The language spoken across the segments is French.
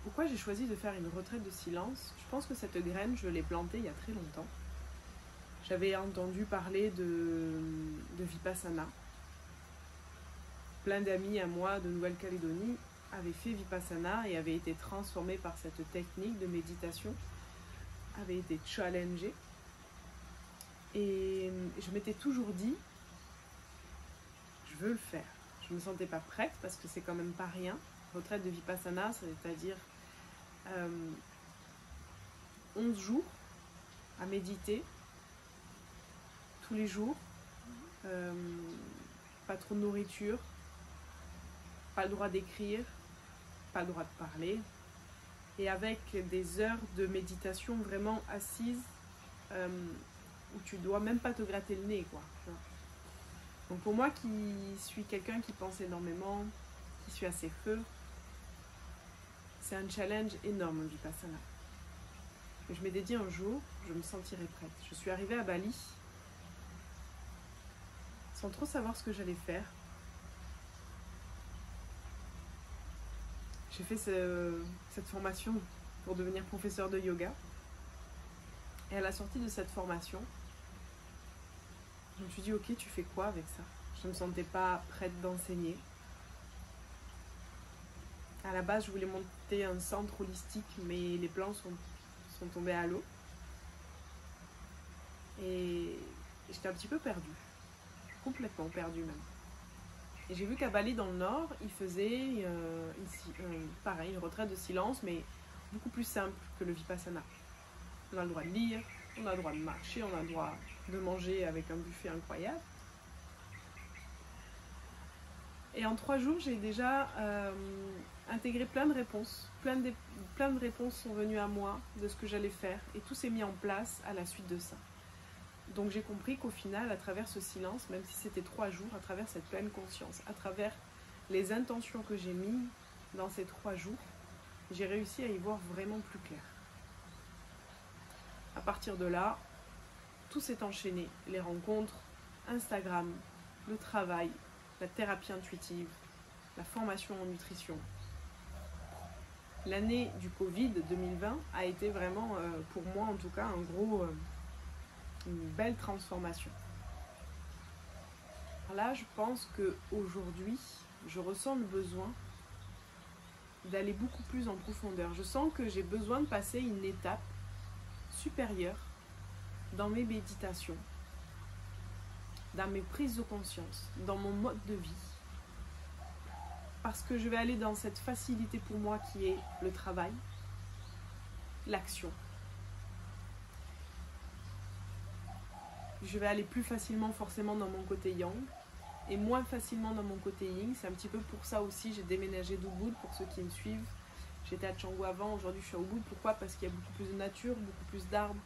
pourquoi j'ai choisi de faire une retraite de silence? Je pense que cette graine, je l'ai plantée il y a très longtemps. J'avais entendu parler de Vipassana. Plein d'amis à moi de Nouvelle-Calédonie avaient fait Vipassana et avaient été transformés par cette technique de méditation, avaient été challengés. Et je m'étais toujours dit, je veux le faire. Je ne me sentais pas prête parce que c'est quand même pas rien. Retraite de Vipassana, c'est-à-dire 11 jours à méditer tous les jours, pas trop de nourriture, pas le droit d'écrire, pas le droit de parler, et avec des heures de méditation vraiment assises où tu dois même pas te gratter le nez, quoi. Donc pour moi qui suis quelqu'un qui pense énormément, qui suis assez feu, c'est un challenge énorme le Vipassana. Et je m'étais dit un jour, je me sentirai prête. Je suis arrivée à Bali sans trop savoir ce que j'allais faire. J'ai fait cette formation pour devenir professeur de yoga. Et à la sortie de cette formation, je me suis dit, ok, tu fais quoi avec ça? Je ne me sentais pas prête d'enseigner. À la base, je voulais monter un centre holistique, mais les plans sont tombés à l'eau. Et j'étais un petit peu perdue. Complètement perdue même. Et j'ai vu qu'à Bali, dans le nord, ils faisaient pareil, une retraite de silence, mais beaucoup plus simple que le Vipassana. On a le droit de lire, on a le droit de marcher, on a le droit de manger avec un buffet incroyable. Et en 3 jours, j'ai déjà intégré plein de réponses. Plein de réponses sont venues à moi de ce que j'allais faire. Et tout s'est mis en place à la suite de ça. Donc j'ai compris qu'au final, à travers ce silence, même si c'était 3 jours, à travers cette pleine conscience, à travers les intentions que j'ai mises dans ces 3 jours, j'ai réussi à y voir vraiment plus clair. À partir de là, tout s'est enchaîné. Les rencontres, Instagram, le travail, la thérapie intuitive, la formation en nutrition. L'année du Covid 2020 a été vraiment, pour moi en tout cas, une belle transformation. Là, je pense qu'aujourd'hui, je ressens le besoin d'aller beaucoup plus en profondeur. Je sens que j'ai besoin de passer une étape supérieure dans mes méditations, dans mes prises de conscience, dans mon mode de vie. Parce que je vais aller dans cette facilité pour moi qui est le travail, l'action. Je vais aller plus facilement forcément dans mon côté yang et moins facilement dans mon côté yin. C'est un petit peu pour ça aussi j'ai déménagé d'Ubud pour ceux qui me suivent. J'étais à Canggu avant, aujourd'hui je suis à Ubud. Pourquoi? Parce qu'il y a beaucoup plus de nature, beaucoup plus d'arbres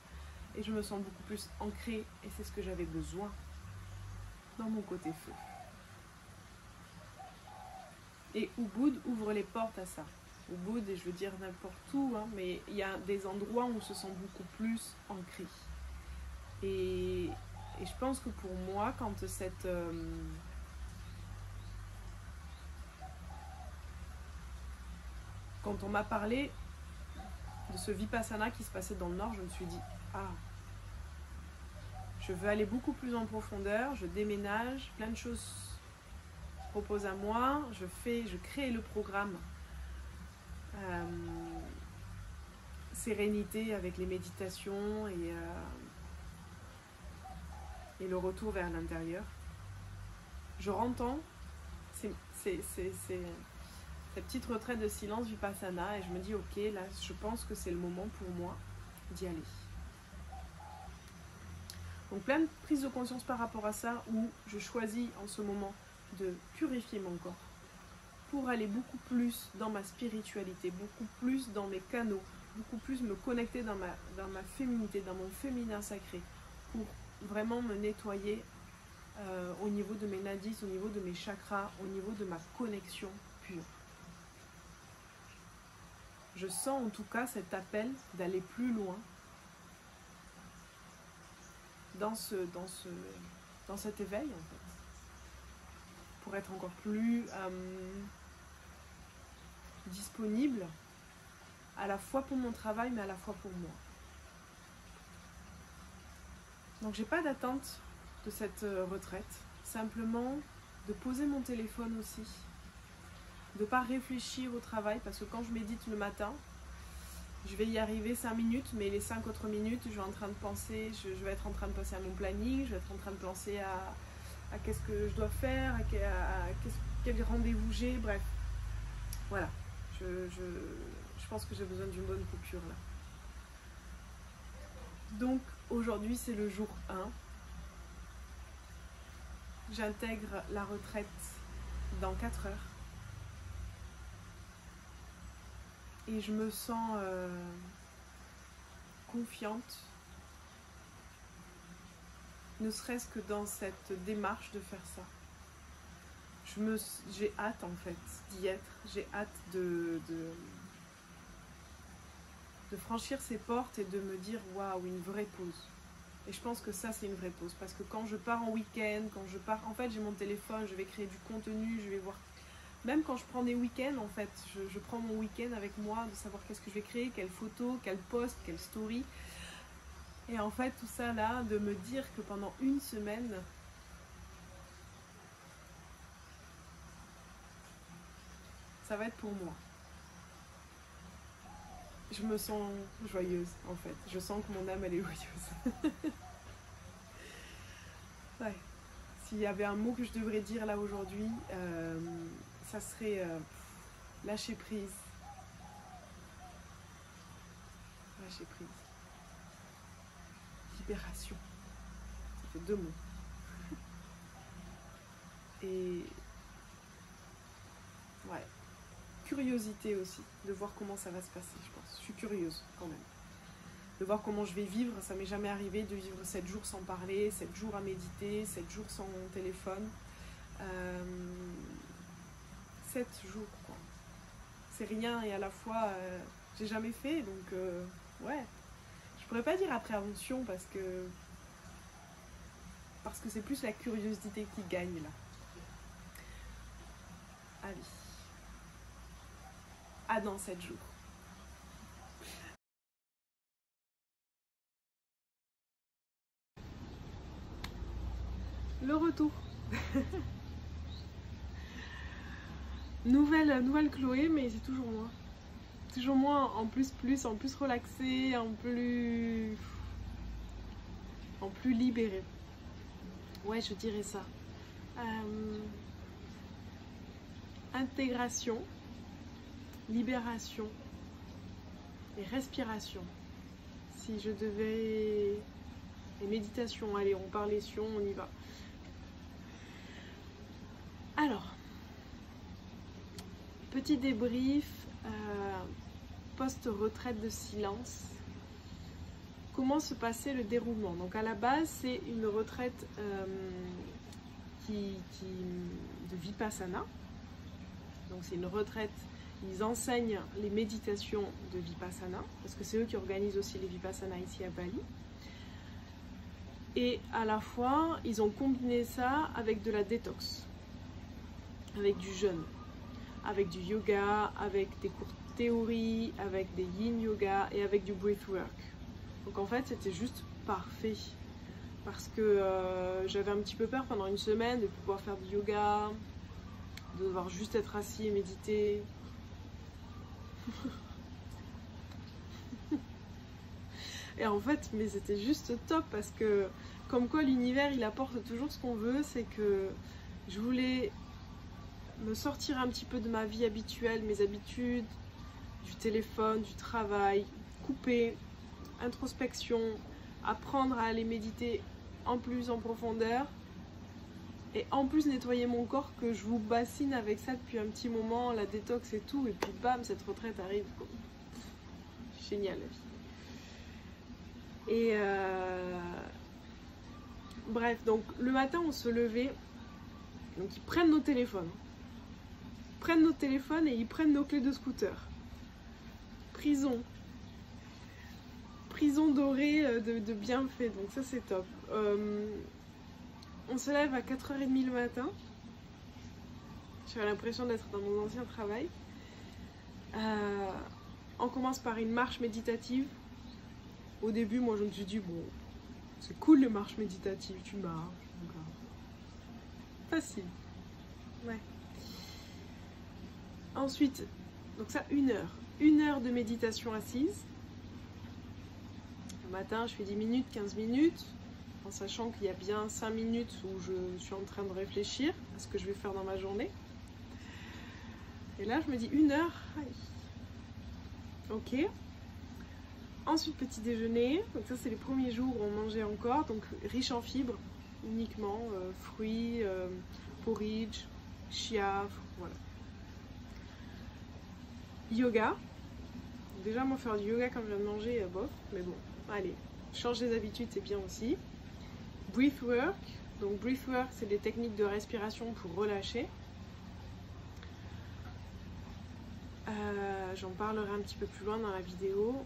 et je me sens beaucoup plus ancrée et c'est ce que j'avais besoin dans mon côté feu. Et Ubud ouvre les portes à ça. Ubud, et je veux dire n'importe où, hein, mais il y a des endroits où on se sent beaucoup plus ancré. Et je pense que pour moi, quand on m'a parlé de ce Vipassana qui se passait dans le Nord, je me suis dit, je veux aller beaucoup plus en profondeur, je déménage, plein de choses se proposent à moi, je crée le programme Sérénité avec les méditations et le retour vers l'intérieur. Je rentends cette petite retraite de silence Vipassana et je me dis ok, là je pense que c'est le moment pour moi d'y aller. Donc plein de prises de conscience par rapport à ça où je choisis en ce moment de purifier mon corps pour aller beaucoup plus dans ma spiritualité, beaucoup plus dans mes canaux, beaucoup plus me connecter dans ma féminité, dans mon féminin sacré pour vraiment me nettoyer au niveau de mes nadis, au niveau de mes chakras, au niveau de ma connexion pure. Je sens en tout cas cet appel d'aller plus loin dans cet éveil en fait, pour être encore plus disponible à la fois pour mon travail, mais à la fois pour moi. Donc j'ai pas d'attente de cette retraite, simplement de poser mon téléphone aussi, de pas réfléchir au travail, parce que quand je médite le matin, je vais y arriver 5 minutes, mais les 5 autres minutes, je vais en train de penser, je vais être en train de penser à mon planning, je vais être en train de penser à qu'est-ce que je dois faire, quel rendez-vous j'ai, bref. Voilà, je pense que j'ai besoin d'une bonne coupure là. Donc aujourd'hui c'est le jour 1. J'intègre la retraite dans 4 heures. Et je me sens confiante, ne serait-ce que dans cette démarche de faire ça. J'ai hâte en fait d'y être, j'ai hâte de franchir ces portes et de me dire waouh, une vraie pause. Et je pense que ça c'est une vraie pause, parce que quand je pars en week-end, en fait j'ai mon téléphone, je vais créer du contenu, je vais voir, même quand je prends des week-ends en fait, je prends mon week-end avec moi, de savoir qu'est-ce que je vais créer, quelle photo, quel post, quelle story. Et en fait tout ça là, de me dire que pendant une semaine, ça va être pour moi. Je me sens joyeuse en fait, je sens que mon âme elle est joyeuse. Ouais. S'il y avait un mot que je devrais dire là aujourd'hui, ça serait lâcher prise. Lâcher prise. Libération. Ça fait 2 mots. Et ouais. Curiosité aussi, de voir comment ça va se passer, je pense. Je suis curieuse quand même. De voir comment je vais vivre, ça m'est jamais arrivé de vivre 7 jours sans parler, 7 jours à méditer, 7 jours sans mon téléphone. 7 jours quoi. C'est rien et à la fois j'ai jamais fait, donc ouais. Je pourrais pas dire appréhension parce que c'est plus la curiosité qui gagne là. Allez. À dans 7 jours. Le retour. Nouvelle Chloé, mais c'est toujours moi. Toujours moi en plus relaxée, en plus libérée. Ouais, je dirais ça. Intégration, libération et respiration. Si je devais... Et méditation, allez, on parle les sions, on y va. Alors, petit débrief, post-retraite de silence. Comment se passait le déroulement? Donc à la base, c'est une retraite de Vipassana. Donc c'est une retraite, ils enseignent les méditations de Vipassana, parce que c'est eux qui organisent aussi les Vipassana ici à Bali. Et à la fois, ils ont combiné ça avec de la détox, avec du jeûne, avec du yoga, avec des cours de théorie, avec des yin yoga et avec du breathwork. Donc en fait, c'était juste parfait. Parce que j'avais un petit peu peur pendant une semaine de pouvoir faire du yoga, de devoir juste être assis et méditer. Et en fait, mais c'était juste top parce que comme quoi l'univers il apporte toujours ce qu'on veut, c'est que je voulais me sortir un petit peu de ma vie habituelle, mes habitudes, du téléphone, du travail, couper, introspection, apprendre à aller méditer en plus en profondeur et en plus nettoyer mon corps que je vous bassine avec ça depuis un petit moment, la détox et tout, et puis bam, cette retraite arrive. Génial la vie. Et bref, donc le matin on se levait, donc ils prennent nos téléphones. Et ils prennent nos clés de scooter. Prison dorée de bienfaits, donc ça c'est top. On se lève à 4h30 le matin. J'avais l'impression d'être dans mon ancien travail. On commence par une marche méditative. Au début, moi je me suis dit, bon, c'est cool les marches méditatives, tu marches. Facile. Ouais. Ensuite, donc ça, 1 heure. 1 heure de méditation assise. Le matin, je fais 10 minutes, 15 minutes, en sachant qu'il y a bien 5 minutes où je suis en train de réfléchir à ce que je vais faire dans ma journée. Et là, je me dis 1 heure. Aïe. Ok. Ensuite, petit déjeuner. Donc ça, c'est les premiers jours où on mangeait encore. Donc riche en fibres, uniquement. Fruits, porridge, chia, voilà. Yoga. Déjà, moi, faire du yoga quand je viens de manger, bof. Mais bon, allez. Changer les habitudes, c'est bien aussi. Breathwork. Donc breathwork, c'est des techniques de respiration pour relâcher. J'en parlerai un petit peu plus loin dans la vidéo.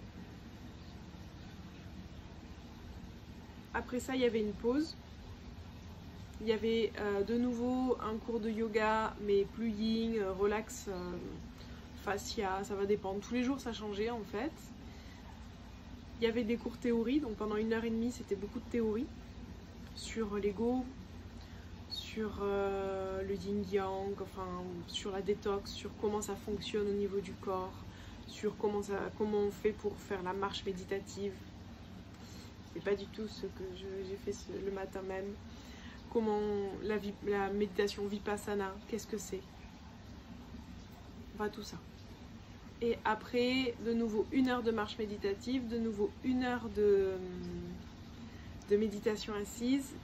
Après ça, il y avait une pause. Il y avait de nouveau un cours de yoga, mais plus yin, relax, fascia, ça va dépendre. Tous les jours, ça changeait en fait. Il y avait des cours théorie, donc pendant 1h30, c'était beaucoup de théorie sur l'ego, sur le yin-yang, enfin sur la détox, sur comment ça fonctionne au niveau du corps, sur comment on fait pour faire la marche méditative. C'est pas du tout ce que j'ai fait le matin même. Comment la méditation vipassana, qu'est-ce que c'est? Enfin tout ça. Et après, de nouveau 1 heure de marche méditative, de nouveau 1 heure de méditation assise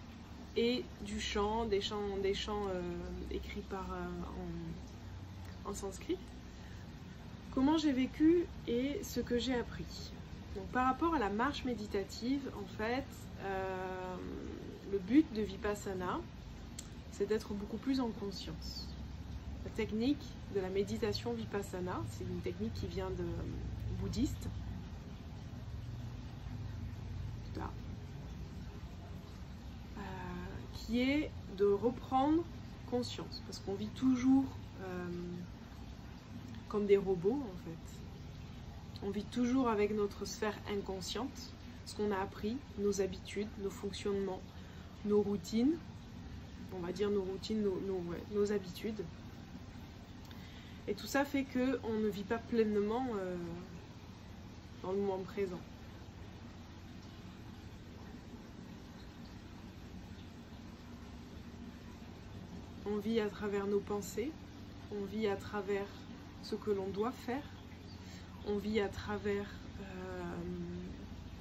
et du chant, des chants écrits en sanskrit. Comment j'ai vécu et ce que j'ai appris. Donc, par rapport à la marche méditative, en fait, le but de Vipassana, c'est d'être beaucoup plus en conscience. La technique de la méditation Vipassana, c'est une technique qui vient de bouddhiste. Là. Qui est de reprendre conscience. Parce qu'on vit toujours comme des robots, en fait. On vit toujours avec notre sphère inconsciente, ce qu'on a appris, nos habitudes, nos fonctionnements, nos routines, on va dire nos routines, nos habitudes. Et tout ça fait qu'on ne vit pas pleinement dans le moment présent. On vit à travers nos pensées, on vit à travers ce que l'on doit faire, on vit à travers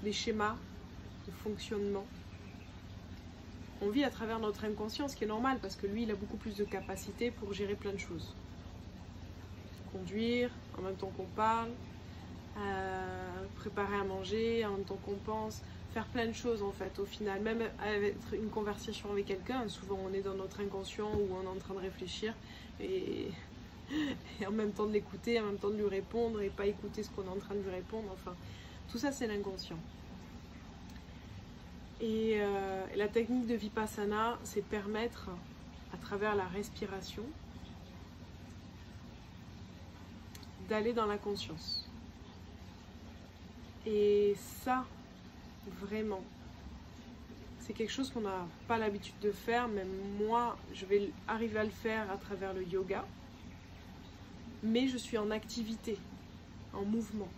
les schémas de fonctionnement. On vit à travers notre inconscient, ce qui est normal parce que lui, il a beaucoup plus de capacité pour gérer plein de choses. Conduire, en même temps qu'on parle, préparer à manger, en même temps qu'on pense, faire plein de choses en fait au final. Même avec une conversation avec quelqu'un, souvent on est dans notre inconscient ou on est en train de réfléchir et en même temps de l'écouter, en même temps de lui répondre et pas écouter ce qu'on est en train de lui répondre. Enfin, tout ça c'est l'inconscient. Et la technique de Vipassana, c'est permettre, à travers la respiration, d'aller dans la conscience. Et ça, vraiment, c'est quelque chose qu'on n'a pas l'habitude de faire. Même moi, je vais arriver à le faire à travers le yoga. Mais je suis en activité, en mouvement.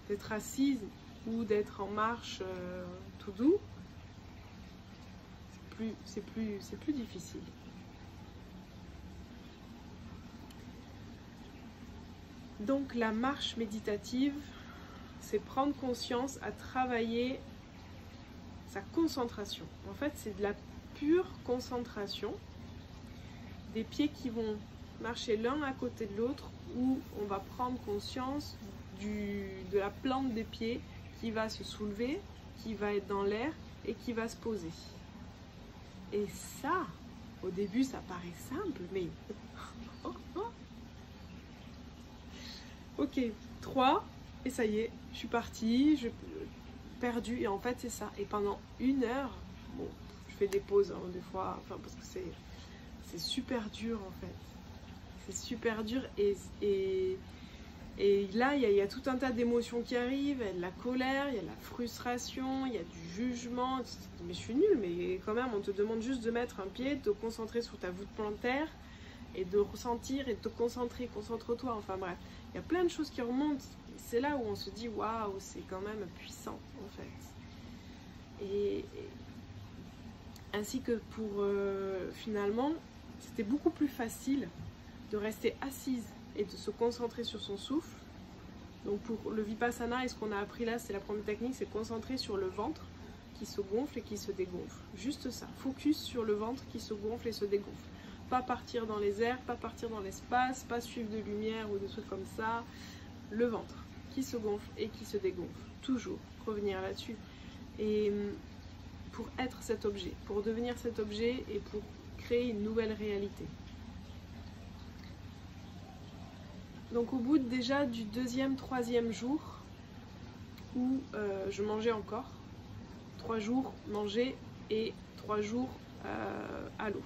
D'être assise ou d'être en marche tout doux, c'est plus difficile. Donc la marche méditative, c'est prendre conscience à travailler sa concentration. En fait, c'est de la pure concentration. Des pieds qui vont marcher l'un à côté de l'autre, où on va prendre conscience de la plante des pieds qui va se soulever, qui va être dans l'air et qui va se poser. Et ça, au début, ça paraît simple, mais... Ok, 3, et ça y est, je suis partie, perdue, et en fait c'est ça. Et pendant 1 heure, bon, je fais des pauses hein, des fois, enfin, parce que c'est super dur en fait. C'est super dur et Et là, il y a tout un tas d'émotions qui arrivent, il y a de la colère, il y a de la frustration, il y a du jugement. Mais je suis nulle, mais quand même, on te demande juste de mettre un pied, de te concentrer sur ta voûte plantaire et de ressentir et de te concentrer, concentre-toi, enfin bref. Il y a plein de choses qui remontent. C'est là où on se dit, waouh, c'est quand même puissant, en fait. Et ainsi que pour, finalement, c'était beaucoup plus facile de rester assise et de se concentrer sur son souffle. Donc pour le Vipassana, et ce qu'on a appris là, c'est la première technique, c'est concentrer sur le ventre qui se gonfle et qui se dégonfle. Juste ça, focus sur le ventre qui se gonfle et se dégonfle. Pas partir dans les airs, pas partir dans l'espace, pas suivre de lumière ou des trucs comme ça. Le ventre qui se gonfle et qui se dégonfle. Toujours revenir là-dessus. Et pour être cet objet, pour devenir cet objet et pour créer une nouvelle réalité. Donc au bout déjà du deuxième, troisième jour, où je mangeais encore, 3 jours manger et 3 jours à l'eau.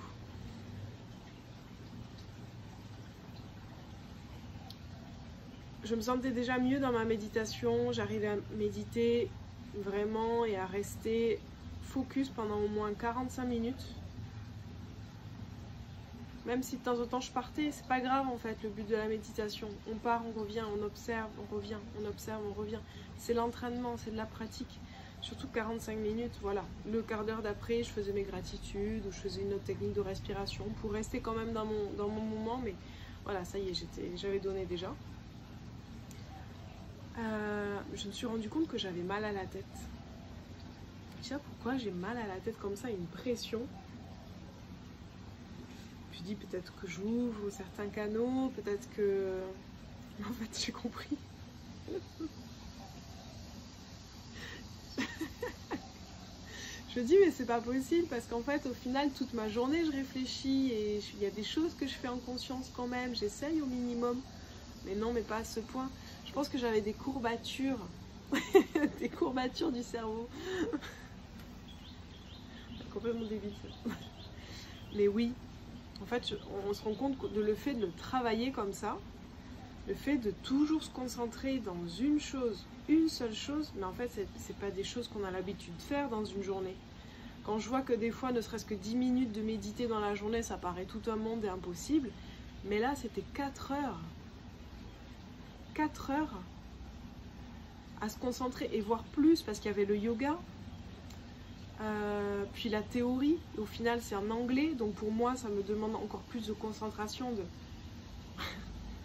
Je me sentais déjà mieux dans ma méditation, j'arrivais à méditer vraiment et à rester focus pendant au moins 45 minutes. Même si de temps en temps je partais, c'est pas grave en fait le but de la méditation. On part, on revient, on observe, on revient, on observe, on revient. C'est l'entraînement, c'est de la pratique. Surtout 45 minutes, voilà. Le quart d'heure d'après, je faisais mes gratitudes ou je faisais une autre technique de respiration pour rester quand même dans mon moment. Mais voilà, ça y est, j'avais donné déjà. Je me suis rendu compte que j'avais mal à la tête. Je sais pas pourquoi j'ai mal à la tête comme ça, une pression. Je dis peut-être que j'ouvre certains canaux, peut-être que... En fait, j'ai compris. Je dis mais c'est pas possible parce qu'en fait au final toute ma journée je réfléchis et il y a des choses que je fais en conscience quand même, j'essaye au minimum. Mais non, mais pas à ce point. Je pense que j'avais des courbatures. Des courbatures du cerveau. Complètement débile. Mais oui. En fait, on se rend compte de le fait de le travailler comme ça, le fait de toujours se concentrer dans une chose, une seule chose, mais en fait, c'est pas des choses qu'on a l'habitude de faire dans une journée. Quand je vois que des fois, ne serait-ce que 10 minutes de méditer dans la journée, ça paraît tout un monde et impossible, mais là, c'était 4 heures. 4 heures à se concentrer et voir plus, parce qu'il y avait le yoga, puis la théorie, au final c'est en anglais, donc pour moi ça me demande encore plus de concentration, de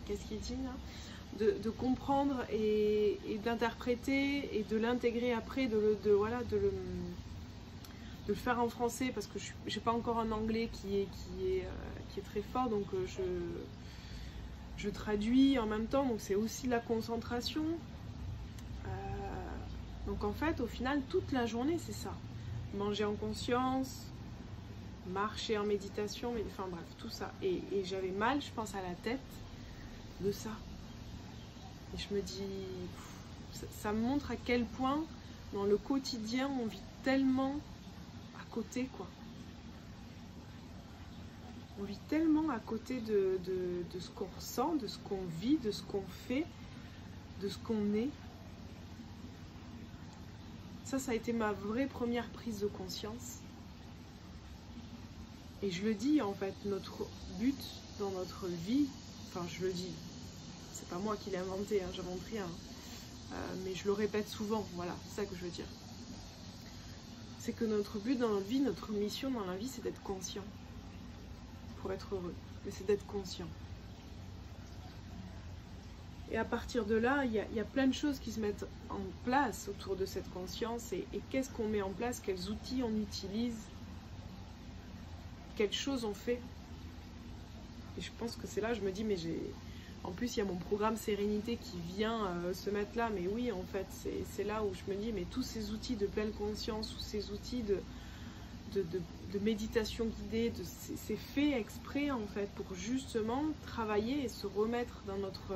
qu'est-ce qu'il dit là, de comprendre et d'interpréter et de l'intégrer après, de le faire en français, parce que je n'ai pas encore un anglais qui est très fort, donc je traduis en même temps, donc c'est aussi de la concentration. Donc en fait au final toute la journée c'est ça. Manger en conscience, marcher en méditation, mais enfin bref, tout ça. Et j'avais mal, je pense, à la tête de ça. Et je me dis, ça me montre à quel point, dans le quotidien, on vit tellement à côté, quoi. On vit tellement à côté de ce qu'on ressent, de ce qu'on vit, de ce qu'on fait, de ce qu'on est. Ça a été ma vraie première prise de conscience. Et je le dis, en fait, notre but dans notre vie, enfin je le dis, c'est pas moi qui l'ai inventé, hein, j'invente rien, mais je le répète souvent, voilà, c'est ça que je veux dire. C'est que notre but dans notre vie, notre mission dans la vie, c'est d'être conscient. Pour être heureux, mais c'est d'être conscient. Et à partir de là, il y a plein de choses qui se mettent en place autour de cette conscience. Et qu'est-ce qu'on met en place? Quels outils on utilise? Quelles choses on fait? Et je pense que c'est là, je me dis, mais en plus, il y a mon programme Sérénité qui vient se mettre là. Mais oui, en fait, c'est là où je me dis, mais tous ces outils de pleine conscience, tous ces outils de méditation guidée, c'est fait exprès, en fait, pour justement travailler et se remettre dans notre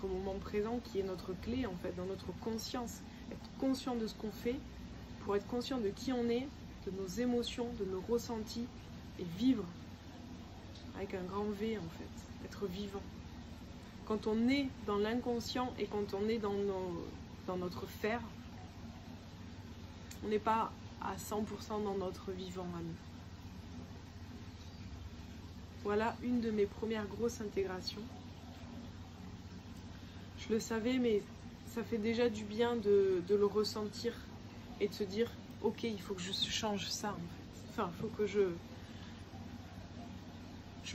moment présent qui est notre clé en fait, dans notre conscience. Être conscient de ce qu'on fait pour être conscient de qui on est, de nos émotions, de nos ressentis et vivre avec un grand V en fait, être vivant. quand on est dans l'inconscient et quand on est dans notre faire, on n'est pas à 100% dans notre vivant à nous. Voilà une de mes premières grosses intégrations. Je le savais, mais ça fait déjà du bien de le ressentir et de se dire ok, il faut que je change ça en fait. Enfin, il faut que je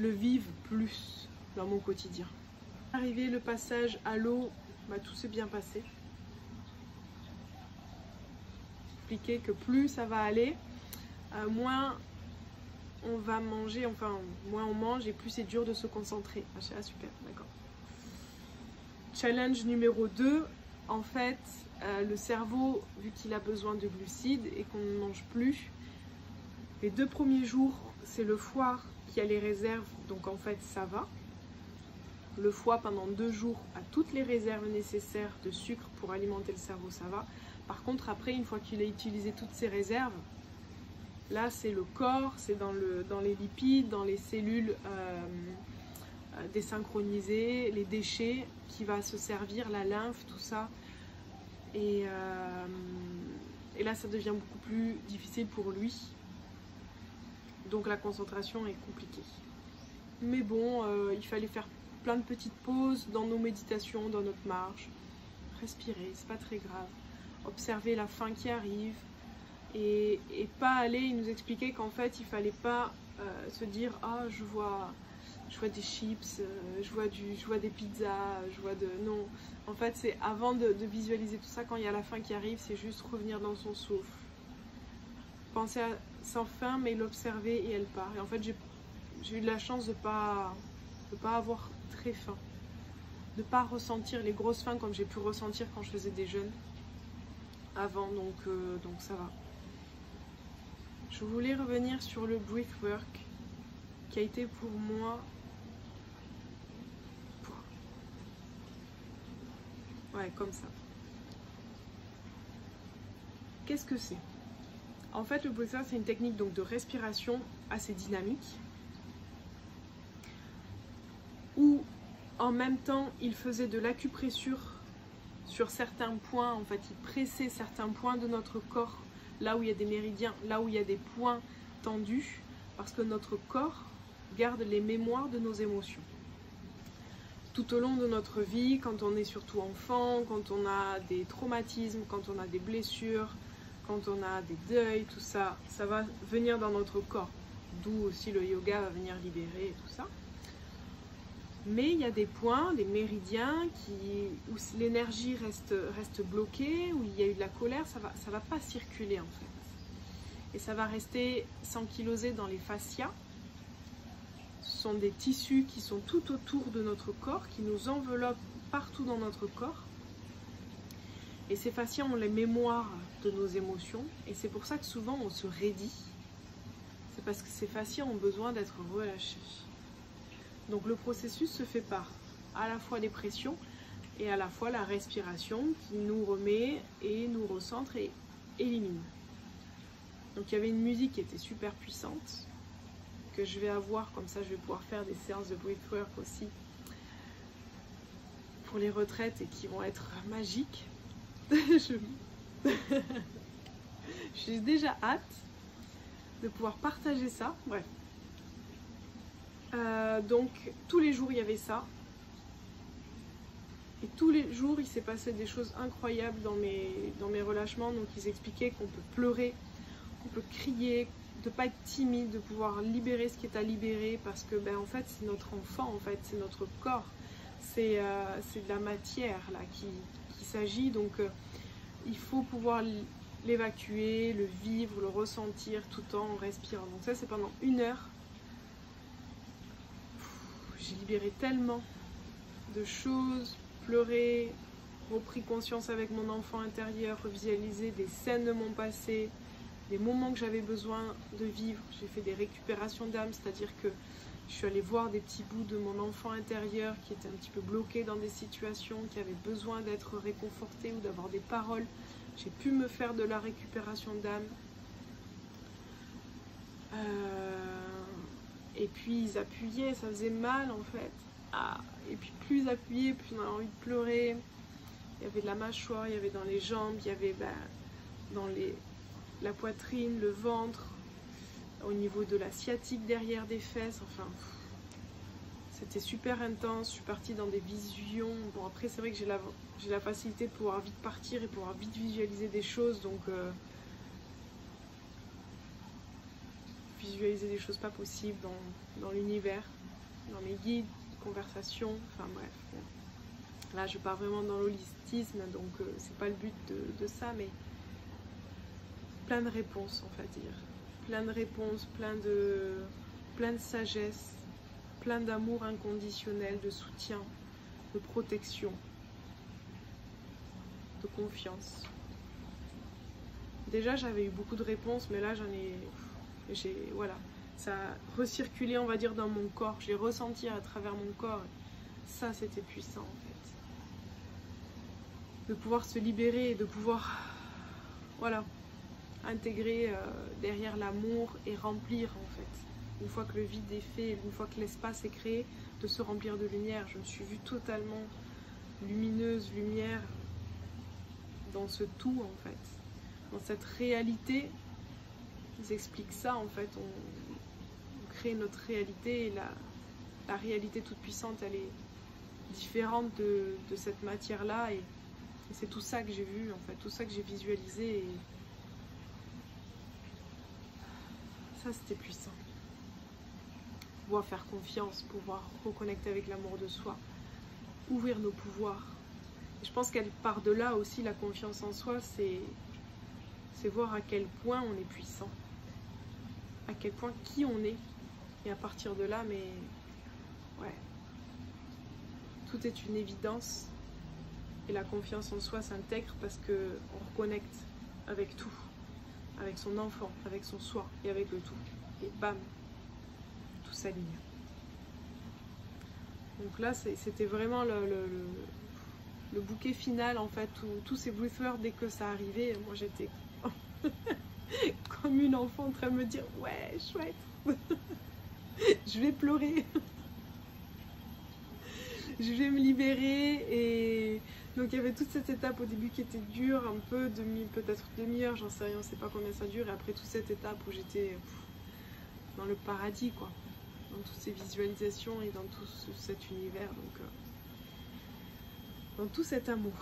le vive plus dans mon quotidien. Arrivé le passage à l'eau, bah, tout s'est bien passé. Expliquer que plus ça va aller, moins on va manger, enfin moins on mange et plus c'est dur de se concentrer. Ah super, d'accord. Challenge numéro 2, en fait, le cerveau, vu qu'il a besoin de glucides et qu'on ne mange plus, les 2 premiers jours, c'est le foie qui a les réserves, donc en fait ça va. Le foie pendant 2 jours a toutes les réserves nécessaires de sucre pour alimenter le cerveau, ça va. Par contre après, une fois qu'il a utilisé toutes ses réserves, là c'est le corps, c'est dans les lipides, dans les cellules désynchronisées, les déchets qui va se servir, la lymphe, tout ça. Et là ça devient beaucoup plus difficile pour lui. Donc la concentration est compliquée. Mais bon, il fallait faire plein de petites pauses dans nos méditations, dans notre marche. Respirer, c'est pas très grave. Observer la faim qui arrive. Et pas aller, il nous expliquait qu'en fait, il fallait pas se dire « Ah, je vois des chips, je vois des pizzas, je vois de... » Non, en fait, c'est avant de visualiser tout ça, quand il y a la faim qui arrive, c'est juste revenir dans son souffle. Penser à sans faim, mais l'observer et elle part. Et en fait, j'ai eu de la chance de pas avoir très faim. De ne pas ressentir les grosses faims comme j'ai pu ressentir quand je faisais des jeûnes avant, donc ça va. Je voulais revenir sur le breathwork qui a été pour moi... Ouais, comme ça. Qu'est-ce que c'est? En fait, le breathwork, c'est une technique donc de respiration assez dynamique où en même temps, il faisait de l'acupressure sur certains points. En fait, il pressait certains points de notre corps, là où il y a des méridiens, là où il y a des points tendus, parce que notre corps garde les mémoires de nos émotions. Tout au long de notre vie, quand on est surtout enfant, quand on a des traumatismes, quand on a des blessures, quand on a des deuils, tout ça, ça va venir dans notre corps. D'où aussi le yoga va venir libérer et tout ça. Mais il y a des points, des méridiens où l'énergie reste bloquée, où il y a eu de la colère, ça va pas circuler en fait. Et ça va rester s'ankylosé dans les fascias. Ce sont des tissus qui sont tout autour de notre corps, qui nous enveloppent partout dans notre corps. Et ces fascias ont les mémoires de nos émotions. Et c'est pour ça que souvent on se raidit. C'est parce que ces fascias ont besoin d'être relâchés. Donc le processus se fait par à la fois les pressions et à la fois la respiration qui nous remet et nous recentre et élimine. Donc il y avait une musique qui était super puissante, que je vais avoir, comme ça je vais pouvoir faire des séances de breathwork aussi pour les retraites et qui vont être magiques. J'ai déjà hâte de pouvoir partager ça, bref. Donc tous les jours il y avait ça et tous les jours il s'est passé des choses incroyables dans mes relâchements. Donc ils expliquaient qu'on peut pleurer, qu'on peut crier, de ne pas être timide, de pouvoir libérer ce qui est à libérer parce que ben, en fait c'est notre enfant, en fait c'est notre corps, c'est de la matière là qui s'agit, donc il faut pouvoir l'évacuer, le vivre, le ressentir tout en respirant. Donc ça c'est pendant 1 heure. J'ai libéré tellement de choses, pleuré, repris conscience avec mon enfant intérieur, revisualisé des scènes de mon passé, des moments que j'avais besoin de vivre. J'ai fait des récupérations d'âme, c'est-à-dire que je suis allée voir des petits bouts de mon enfant intérieur qui étaient un petit peu bloqués dans des situations, qui avaient besoin d'être réconfortés ou d'avoir des paroles. J'ai pu me faire de la récupération d'âme. Et puis ils appuyaient, ça faisait mal en fait. ah, et puis plus appuyé, plus on a envie de pleurer. Il y avait de la mâchoire, il y avait dans les jambes, il y avait dans la poitrine, le ventre, au niveau de la sciatique derrière des fesses, enfin c'était super intense. Je suis partie dans des visions. Bon, après c'est vrai que j'ai la facilité de pouvoir vite partir et pouvoir vite visualiser des choses, donc visualiser des choses pas possibles dans l'univers, dans mes guides, conversations, enfin bref. Bon. Là je pars vraiment dans l'holistisme, donc c'est pas le but de ça, mais plein de réponses on va dire. Plein de réponses, plein de sagesse, plein d'amour inconditionnel, de soutien, de protection, de confiance. Déjà j'avais eu beaucoup de réponses, mais là voilà, ça a recirculé on va dire dans mon corps, je l'ai ressenti à travers mon corps. Ça c'était puissant en fait. De pouvoir se libérer et de pouvoir, voilà, intégrer derrière l'amour et remplir en fait. Une fois que le vide est fait, une fois que l'espace est créé, de se remplir de lumière. Je me suis vue totalement lumineuse, lumière, dans ce tout en fait. Dans cette réalité, ils expliquent ça en fait. On crée notre réalité et la réalité toute puissante, elle est différente de cette matière-là. Et c'est tout ça que j'ai vu en fait, tout ça que j'ai visualisé. Et ça c'était puissant. Pouvoir faire confiance, pouvoir reconnecter avec l'amour de soi, ouvrir nos pouvoirs. Et je pense qu'elle part de là aussi, la confiance en soi, c'est voir à quel point on est puissant, à quel point qui on est. Et à partir de là, mais ouais, tout est une évidence. Et la confiance en soi s'intègre parce qu'on reconnecte avec tout, avec son enfant, avec son soi et avec le tout. Et bam, tout s'aligne. Donc là, c'était vraiment le bouquet final en fait, où tous ces breathworks, dès que ça arrivait, moi j'étais comme une enfant en train de me dire ouais, chouette, je vais pleurer, je vais me libérer. Et donc il y avait toute cette étape au début qui était dure, un peu, peut-être demi-heure, j'en sais rien, on sait pas combien ça dure. Et après toute cette étape où j'étais dans le paradis quoi, dans toutes ces visualisations et dans tout cet univers, donc dans tout cet amour.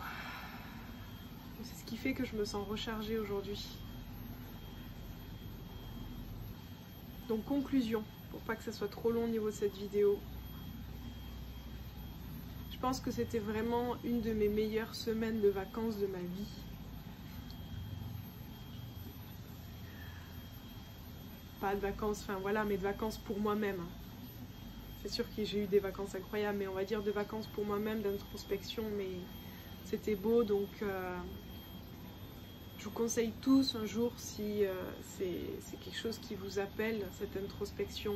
C'est ce qui fait que je me sens rechargée aujourd'hui. Donc conclusion, pour pas que ça soit trop long au niveau de cette vidéo. Je pense que c'était vraiment une de mes meilleures semaines de vacances de ma vie. Pas de vacances, enfin voilà, mais de vacances pour moi-même. C'est sûr que j'ai eu des vacances incroyables, mais on va dire de vacances pour moi-même, d'introspection, mais c'était beau. Donc je vous conseille tous un jour, si c'est quelque chose qui vous appelle, cette introspection,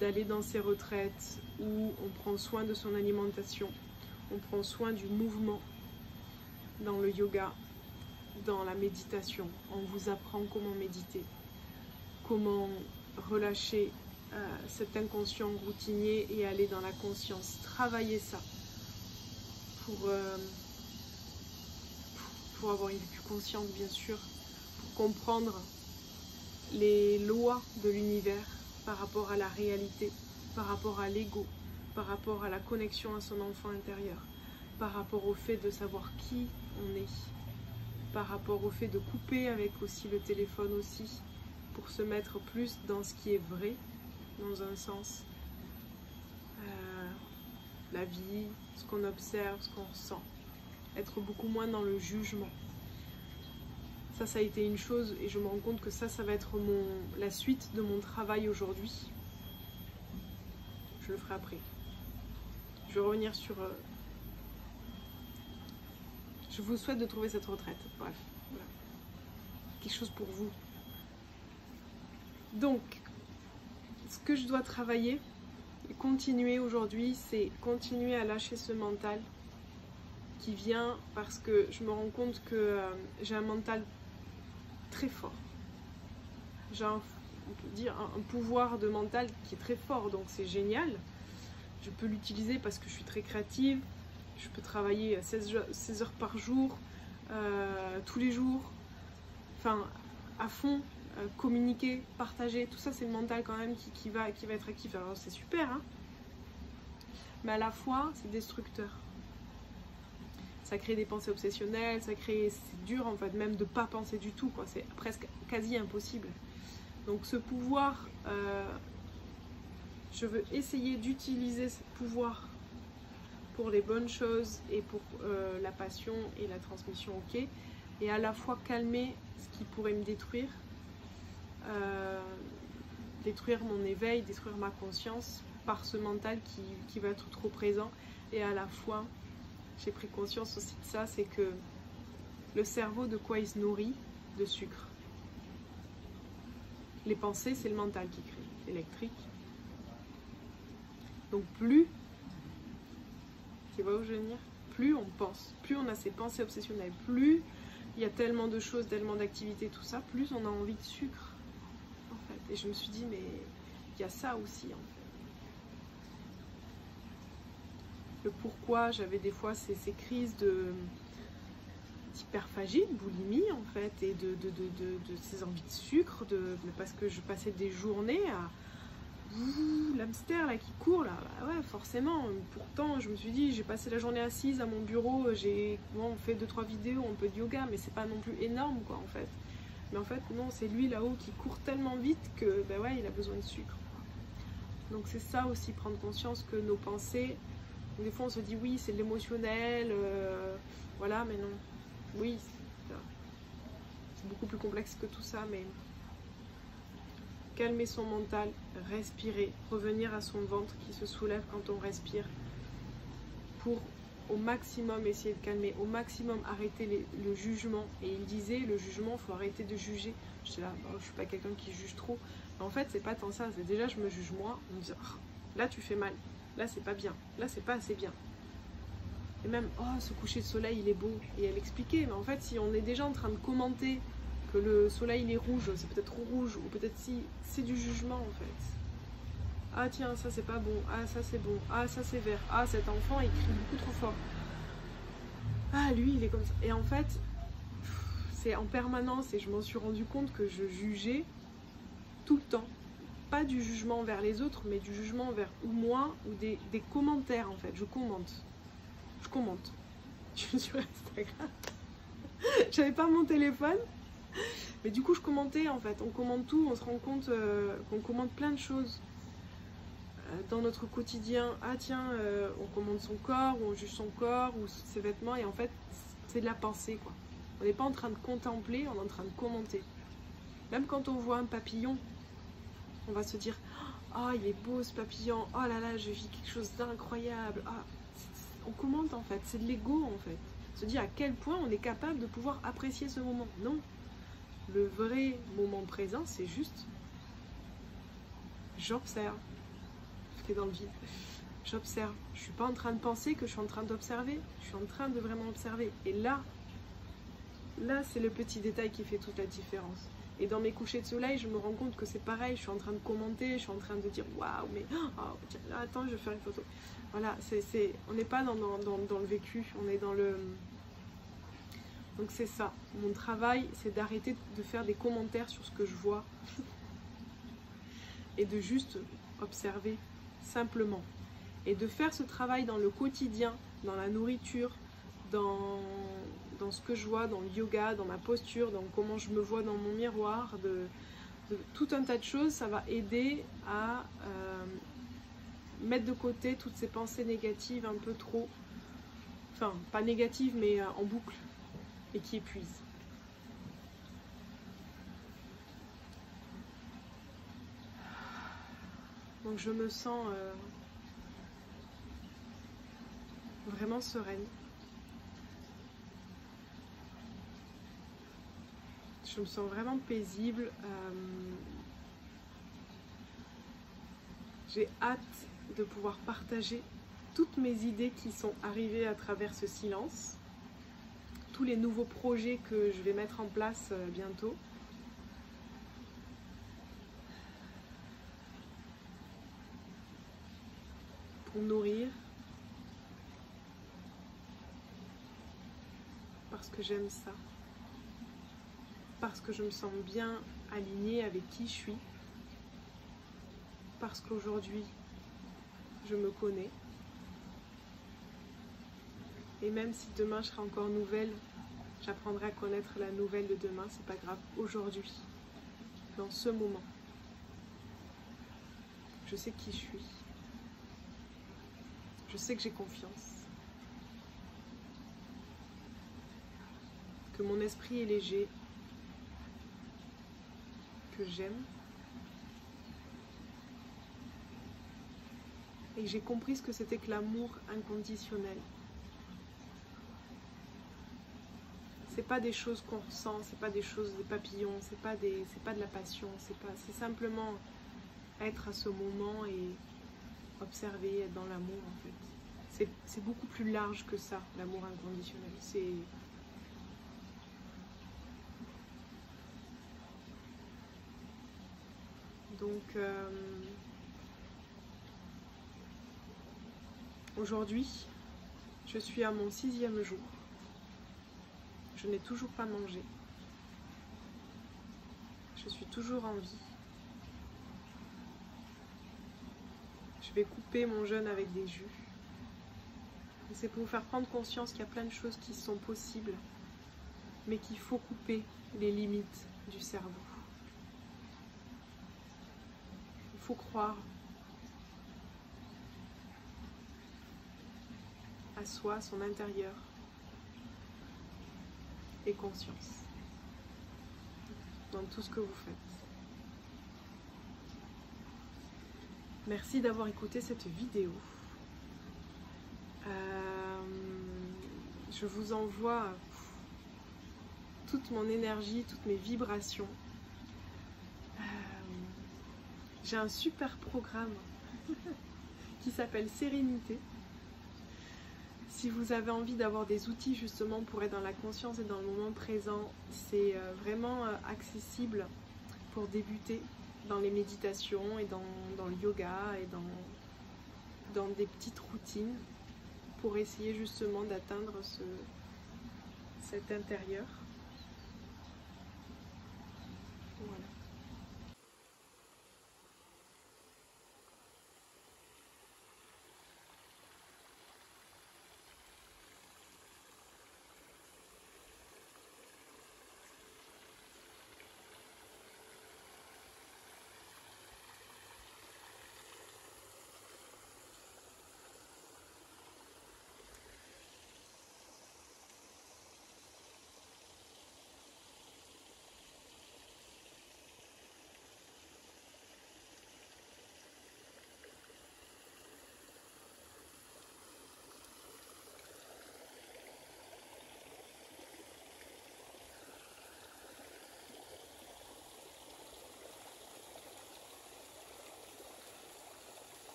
d'aller dans ces retraites où on prend soin de son alimentation, on prend soin du mouvement, dans le yoga, dans la méditation. On vous apprend comment méditer, comment relâcher cet inconscient routinier et aller dans la conscience. Travailler ça pour avoir une vie plus consciente, bien sûr, pour comprendre les lois de l'univers par rapport à la réalité, par rapport à l'ego, par rapport à la connexion à son enfant intérieur, par rapport au fait de savoir qui on est, par rapport au fait de couper avec aussi le téléphone aussi, pour se mettre plus dans ce qui est vrai, dans un sens, la vie, ce qu'on observe, ce qu'on ressent, être beaucoup moins dans le jugement. Ça a été une chose, et je me rends compte que ça va être la suite de mon travail aujourd'hui. Je le ferai après. Je vais revenir sur... Je vous souhaite de trouver cette retraite. Bref, voilà. Quelque chose pour vous. Donc, ce que je dois travailler et continuer aujourd'hui, c'est continuer à lâcher ce mental qui vient parce que je me rends compte que j'ai un mental très fort. J'ai on peut dire un pouvoir de mental qui est très fort, donc c'est génial. je peux l'utiliser parce que je suis très créative. Je peux travailler 16 heures par jour, tous les jours, enfin à fond, communiquer, partager, tout ça c'est le mental quand même qui va être actif. Alors c'est super, hein, mais à la fois c'est destructeur. Ça crée des pensées obsessionnelles, c'est dur en fait même de pas penser du tout, quoi. C'est presque quasi impossible. Donc ce pouvoir, je veux essayer d'utiliser ce pouvoir pour les bonnes choses et pour la passion et la transmission, ok, et à la fois calmer ce qui pourrait me détruire, détruire mon éveil, détruire ma conscience par ce mental qui va être trop présent. Et à la fois, j'ai pris conscience aussi de ça, c'est que le cerveau, de quoi il se nourrit? De sucre. Les pensées, c'est le mental qui crée, électrique. Donc plus, tu vois où je veux venir? Plus on pense, plus on a ces pensées obsessionnelles, plus il y a tellement de choses, tellement d'activités, tout ça, plus on a envie de sucre, en fait. Et je me suis dit, mais il y a ça aussi, en fait. Le pourquoi j'avais des fois ces crises d'hyperphagie, de boulimie, en fait, et de ces envies de sucre, parce que je passais des journées à l'hamster là qui court là, bah ouais forcément. Pourtant je me suis dit, j'ai passé la journée assise à mon bureau, on fait 2-3 vidéos, un peu de yoga, mais c'est pas non plus énorme quoi en fait. Mais en fait non, c'est lui là-haut qui court tellement vite que bah ouais, il a besoin de sucre quoi. Donc c'est ça aussi, prendre conscience que nos pensées, des fois on se dit oui c'est de l'émotionnel, voilà, mais non, oui c'est beaucoup plus complexe que tout ça. Mais calmer son mental, respirer, revenir à son ventre qui se soulève quand on respire, pour au maximum essayer de calmer, au maximum arrêter le jugement. Et il disait, le jugement, il faut arrêter de juger. J'étais là, bon, je suis pas quelqu'un qui juge trop. Mais en fait, c'est pas tant ça, c'est déjà je me juge moi, on me dit, oh, là tu fais mal, là c'est pas bien, là c'est pas assez bien. Et même, oh ce coucher de soleil il est beau. Et elle expliquait, mais en fait si on est déjà en train de commenter que le soleil il est rouge, c'est peut-être trop rouge, ou peut-être si c'est du jugement en fait. Ah tiens, ça c'est pas bon, ah ça c'est bon, ah ça c'est vert, ah cet enfant il crie beaucoup trop fort, ah lui il est comme ça. Et en fait c'est en permanence, et je m'en suis rendu compte que je jugeais tout le temps, pas du jugement envers les autres, mais du jugement envers ou moi, ou des commentaires en fait. Je commente sur Instagram. J'avais pas mon téléphone, mais du coup je commentais en fait. On commente tout, on se rend compte qu'on commente plein de choses dans notre quotidien. Ah tiens, on commente son corps, ou on juge son corps, ou ses vêtements, et en fait c'est de la pensée quoi. On n'est pas en train de contempler, on est en train de commenter. Même quand on voit un papillon, on va se dire, ah il est beau ce papillon, oh là là je vis quelque chose d'incroyable. Ah, on commente en fait, c'est de l'ego en fait. Se dire à quel point on est capable de pouvoir apprécier ce moment. Non, le vrai moment présent c'est juste j'observe ce qui est dans le vide. J'observe, je suis pas en train de penser que je suis en train d'observer, je suis en train de vraiment observer. Et là c'est le petit détail qui fait toute la différence. Et dans mes couchers de soleil, je me rends compte que c'est pareil, je suis en train de commenter, je suis en train de dire waouh, mais oh, tiens, là, attends, je vais faire une photo. Voilà, on n'est pas dans le vécu, on est dans le... Donc c'est ça, mon travail, c'est d'arrêter de faire des commentaires sur ce que je vois et de juste observer simplement. Et de faire ce travail dans le quotidien, dans la nourriture, dans ce que je vois, dans le yoga, dans ma posture, dans comment je me vois dans mon miroir, de tout un tas de choses. Ça va aider à mettre de côté toutes ces pensées négatives un peu trop, enfin pas négatives mais en boucle, et qui épuisent. Donc je me sens vraiment sereine. Je me sens vraiment paisible. J'ai hâte de pouvoir partager toutes mes idées qui sont arrivées à travers ce silence. Tous les nouveaux projets que je vais mettre en place bientôt. pour nourrir, parce que j'aime ça, parce que je me sens bien alignée avec qui je suis, parce qu'aujourd'hui je me connais. Et même si demain je serai encore nouvelle, j'apprendrai à connaître la nouvelle de demain, c'est pas grave. Aujourd'hui, dans ce moment, je sais qui je suis. Je sais que j'ai confiance. Que mon esprit est léger. Que j'aime. Et que j'ai compris ce que c'était que l'amour inconditionnel. C'est pas des choses qu'on ressent, c'est pas des choses, des papillons, c'est pas de la passion, c'est simplement être à ce moment et observer, être dans l'amour en fait. C'est beaucoup plus large que ça, l'amour inconditionnel. Donc aujourd'hui, je suis à mon 6e jour. Je n'ai toujours pas mangé. Je suis toujours en vie. Je vais couper mon jeûne avec des jus. C'est pour vous faire prendre conscience qu'il y a plein de choses qui sont possibles, mais qu'il faut couper les limites du cerveau. Il faut croire à soi, à son intérieur, et conscience dans tout ce que vous faites. Merci d'avoir écouté cette vidéo. Je vous envoie toute mon énergie, toutes mes vibrations. J'ai un super programme qui s'appelle Sérénité. Si vous avez envie d'avoir des outils justement pour être dans la conscience et dans le moment présent, c'est vraiment accessible pour débuter dans les méditations et dans le yoga et dans des petites routines pour essayer justement d'atteindre cet intérieur.